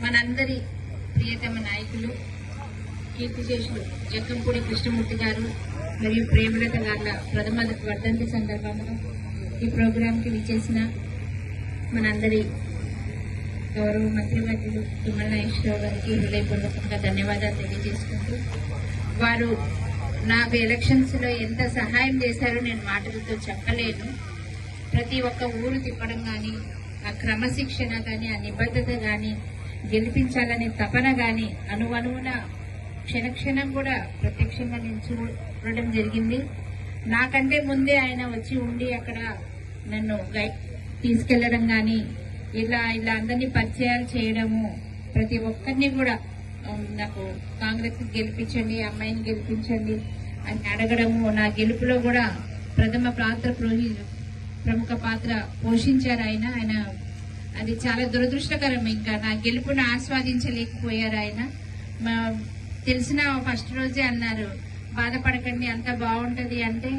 మనందరి ప్రియతమ నాయకులు కీర్తిశేషులు జక్కంపూడి కృష్ణమూర్తి గారు మరియు ప్రేమలత గార్ల ప్రథమ వర్ధంతి సందర్భంగా ఈ ప్రోగ్రాంకి విచ్చేసిన మనందరి గౌరవ మంత్రివర్యులు తుమ్మల నాగేశ్వరరావు గారికి హృదయపూర్వకంగా ధన్యవాదాలు తెలియజేసుకుంటూ వారు నాకు ఎలక్షన్స్ లో ఎంత సహాయం చేశారో నేను మాటలతో చెప్పలేను. ప్రతి ఒక్క ఊరు తిప్పడం కానీ, ఆ క్రమశిక్షణ కానీ, ఆ నిబద్ధత కానీ, గెలిపించాలనే తపన కానీ అనువనువున క్షణక్షణం కూడా ప్రత్యక్షంగా నేను చూడడం జరిగింది. నాకంటే ముందే ఆయన వచ్చి ఉండి అక్కడ నన్ను తీసుకెళ్లడం కానీ, ఇలా అందరినీ పరిచయాలు చేయడము, ప్రతి ఒక్కరిని కూడా నాకు కాంగ్రెస్ గెలిపించండి, అమ్మాయిని గెలిపించండి అని అడగడము, నా గెలుపులో కూడా ప్రముఖ పాత్ర పోషించారు ఆయన. అది చాలా దురదృష్టకరం. ఇంకా నా గెలుపును ఆస్వాదించలేకపోయారు ఆయన. తెలిసిన ఫస్ట్ రోజే అన్నారు, బాధపడకండి అంత బాగుంటది అంటే,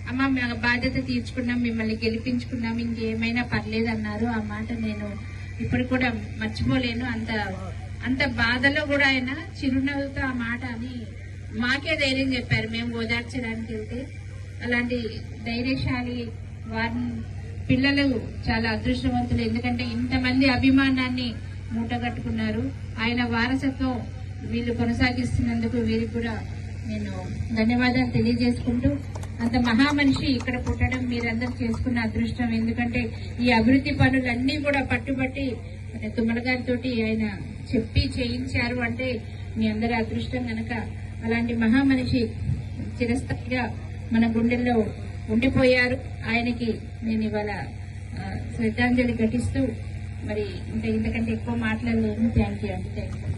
అమ్మ మేము బాధ్యత తీర్చుకున్నాం, మిమ్మల్ని గెలిపించుకున్నాం, ఇంకేమైనా పర్లేదు అన్నారు. ఆ మాట నేను ఇప్పుడు కూడా మర్చిపోలేను. అంత బాధలో కూడా ఆయన చిరునవ్వుతో ఆ మాట అని మాకే ధైర్యం చెప్పారు మేము ఓదార్చడానికి వెళ్తే. అలాంటి ధైర్యశాలి వారిని పిల్లలు చాలా అదృష్టవంతులు. ఎందుకంటే ఇంతమంది అభిమానాన్ని మూటగట్టుకున్నారు. ఆయన వారసత్వం వీళ్ళు కొనసాగిస్తున్నందుకు వీరికి కూడా నేను ధన్యవాదాలు తెలియజేసుకుంటూ, అంత మహామనిషి ఇక్కడ పుట్టడం మీరందరూ చేసుకున్న అదృష్టం. ఎందుకంటే ఈ అభివృద్ధి పనులన్నీ కూడా పట్టుబట్టి తుమ్మల గారితో ఆయన చెప్పి చేయించారు అంటే మీ అందరి అదృష్టం కనుక. అలాంటి మహామనిషి చిరస్థాయిగా మన గుండెల్లో ఉండిపోయారు. ఆయనకి నేను ఇవాళ శ్రద్ధాంజలి ఘటిస్తూ మరి ఇంతకంటే ఎక్కువ మాట్లాడలేను. థ్యాంక్ యూ అండి. Thank you.